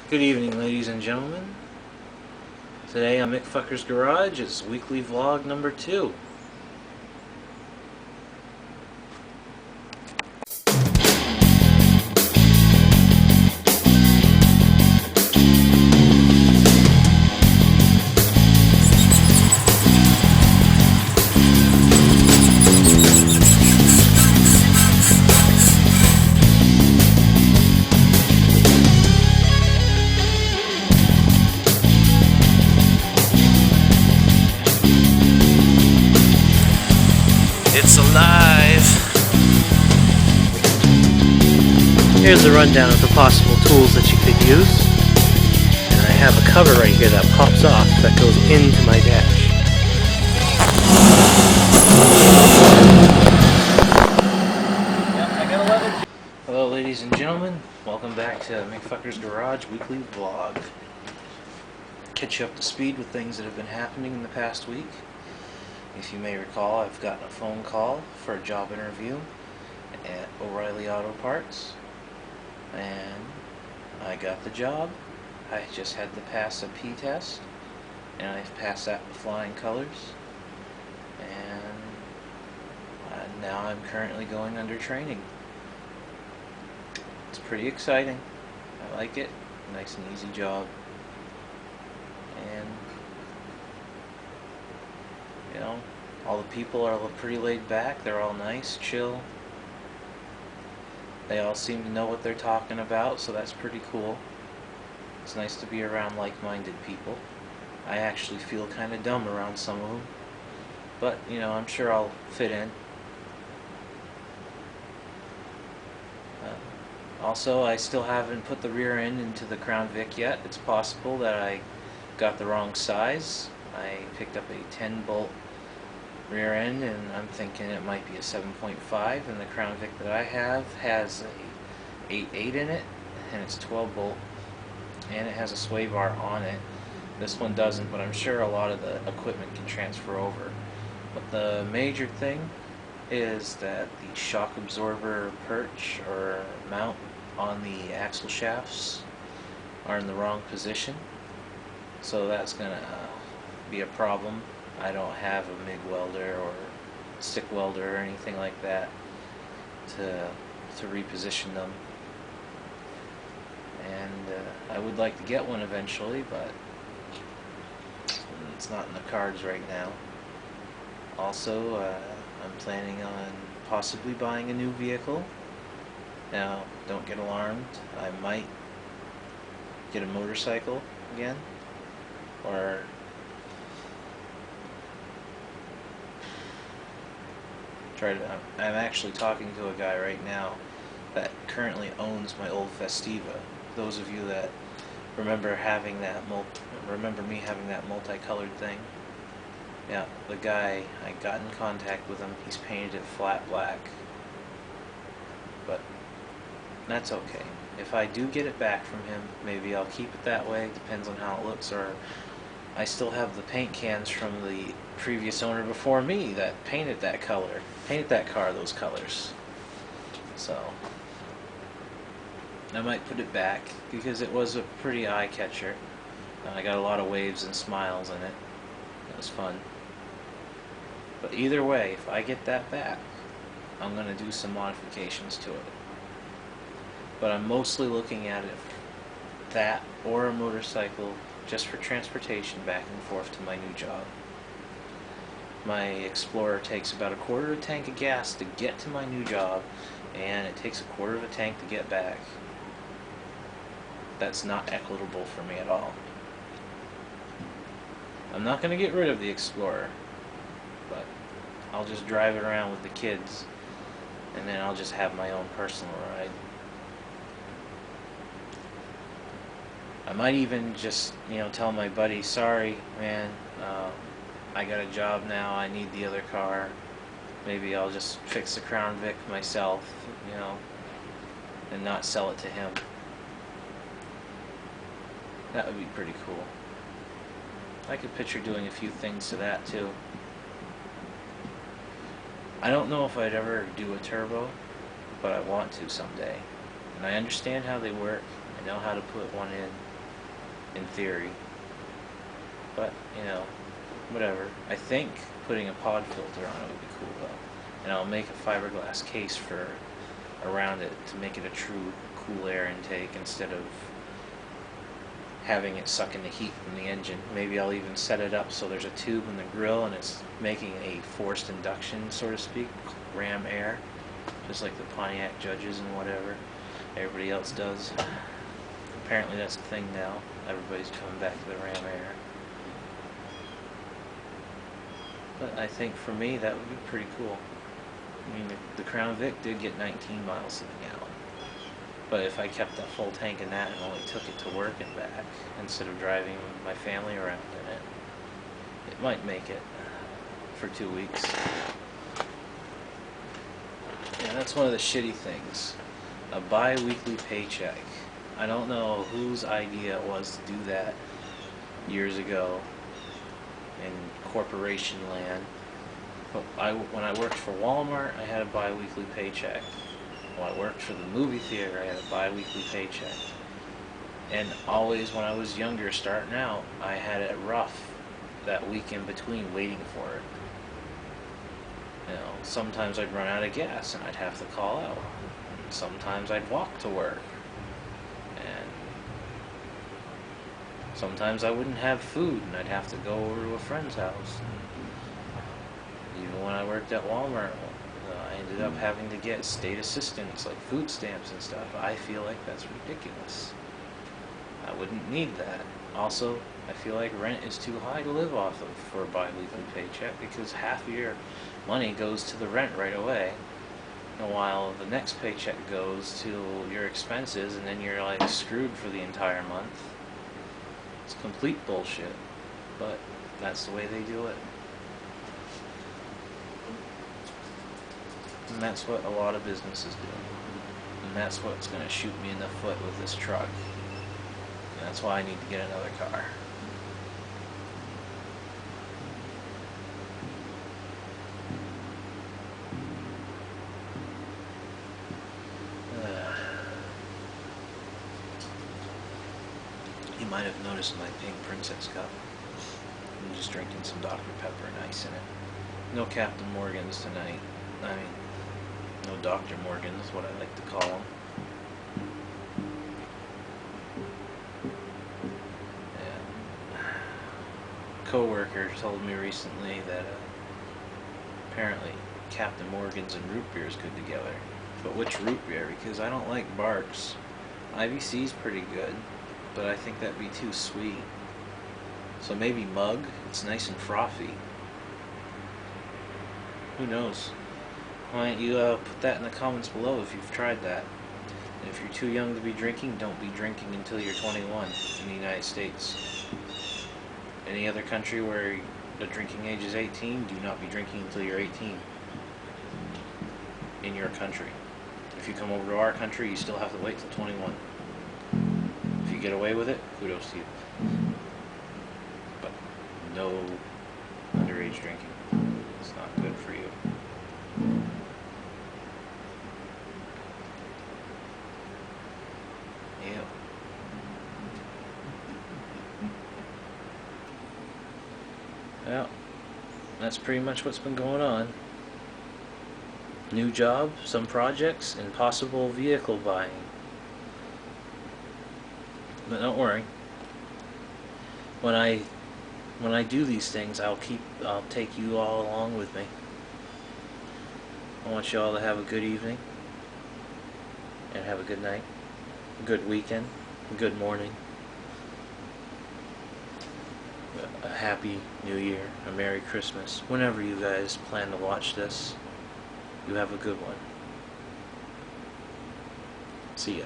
Good evening, ladies and gentlemen. Today on McFucker's Garage, it's weekly vlog number 2. It's alive! Here's a rundown of the possible tools that you could use. And I have a cover right here that pops off that goes into my dash. Hello, ladies and gentlemen. Welcome back to McFucker's Garage weekly vlog. Catch you up to speed with things that have been happening in the past week. If you may recall, I've gotten a phone call for a job interview at O'Reilly Auto Parts, and I got the job. I just had to pass a P-test, and I've passed that with flying colors, and now I'm currently going under training. It's pretty exciting. I like it. Nice and easy job. And you know, all the people are pretty laid back. They're all nice, chill. They all seem to know what they're talking about, so that's pretty cool. It's nice to be around like-minded people. I actually feel kind of dumb around some of them, but you know, I'm sure I'll fit in. Also, I still haven't put the rear end into the Crown Vic yet. It's possible that I got the wrong size. I picked up a 10-bolt rear end, and I'm thinking it might be a 7.5, and the Crown Vic that I have has a 8.8 in it, and it's 12-bolt, and it has a sway bar on it. This one doesn't, but I'm sure a lot of the equipment can transfer over. But the major thing is that the shock absorber perch or mount on the axle shafts are in the wrong position, so that's gonna be a problem. I don't have a MIG welder or stick welder or anything like that to reposition them, and I would like to get one eventually, but it's not in the cards right now. Also, I'm planning on possibly buying a new vehicle. Now, don't get alarmed. I might get a motorcycle again, or I'm actually talking to a guy right now that currently owns my old Festiva. Those of you that remember having that remember me having that multicolored thing. Yeah, the guy, I got in contact with him. He's painted it flat black, but that's okay. If I do get it back from him, maybe I'll keep it that way. Depends on how it looks, or I still have the paint cans from the previous owner before me that painted that color, painted that car those colors. So I might put it back because it was a pretty eye catcher. I got a lot of waves and smiles in it. It was fun. But either way, if I get that back, I'm going to do some modifications to it. But I'm mostly looking at it that or a motorcycle just for transportation back and forth to my new job. My Explorer takes about a quarter of a tank of gas to get to my new job, and it takes a quarter of a tank to get back. That's not equitable for me at all. I'm not going to get rid of the Explorer, but I'll just drive it around with the kids, and then I'll just have my own personal ride. I might even just, tell my buddy, sorry, man, I got a job now, I need the other car. Maybe I'll just fix the Crown Vic myself, and not sell it to him. That would be pretty cool. I could picture doing a few things to that too. I don't know if I'd ever do a turbo, but I want to someday. And I understand how they work. I know how to put one in. in theory. But, you know, whatever. I think putting a pod filter on it would be cool though. And I'll make a fiberglass case for around it to make it a true cool air intake instead of having it suck in the heat from the engine. Maybe I'll even set it up so there's a tube in the grill and it's making a forced induction, so to speak, ram air, just like the Pontiac Judges and whatever everybody else does. Apparently that's a thing now. Everybody's coming back to the ram air. But I think for me that would be pretty cool. I mean, the Crown Vic did get 19 miles to the gallon. But if I kept a full tank in that and only took it to work and back, instead of driving my family around in it, it might make it for 2 weeks. Yeah, that's one of the shitty things. A bi-weekly paycheck. I don't know whose idea it was to do that years ago in corporation land. But when I worked for Walmart, I had a bi-weekly paycheck. When I worked for the movie theater, I had a bi-weekly paycheck. And always when I was younger, starting out, I had it rough that week in between waiting for it. You know, sometimes I'd run out of gas and I'd have to call out. And sometimes I'd walk to work. And sometimes I wouldn't have food and I'd have to go over to a friend's house. And even when I worked at Walmart, I ended up having to get state assistance like food stamps and stuff. I feel like that's ridiculous. I wouldn't need that. Also, I feel like rent is too high to live off of for a bi-weekly paycheck because half of your money goes to the rent right away, and while the next paycheck goes to your expenses, and then you're like screwed for the entire month. It's complete bullshit, but that's the way they do it. And that's what a lot of businesses do. And that's what's going to shoot me in the foot with this truck. And that's why I need to get another car. You might have noticed my pink Princess cup. I'm just drinking some Dr. Pepper and ice in it. No Captain Morgan's tonight. I mean, no Dr. Morgan's, what I like to call them. Yeah. Co-worker told me recently that apparently Captain Morgan's and root beer is good together. But which root beer? Because I don't like Barks. IBC's pretty good, but I think that'd be too sweet. So maybe Mug. It's nice and frothy. Who knows? Why don't you put that in the comments below if you've tried that. And if you're too young to be drinking, don't be drinking until you're 21 in the United States. Any other country where the drinking age is 18, do not be drinking until you're 18 in your country. If you come over to our country, you still have to wait till 21. If you get away with it, kudos to you. But no underage drinking. It's not good for you. Yeah. Well, that's pretty much what's been going on. New job, some projects, and possible vehicle buying. But don't worry. When I do these things, I'll take you all along with me. I want you all to have a good evening and have a good night, a good weekend, a good morning, a happy New Year, a Merry Christmas. Whenever you guys plan to watch this, you have a good one. See ya.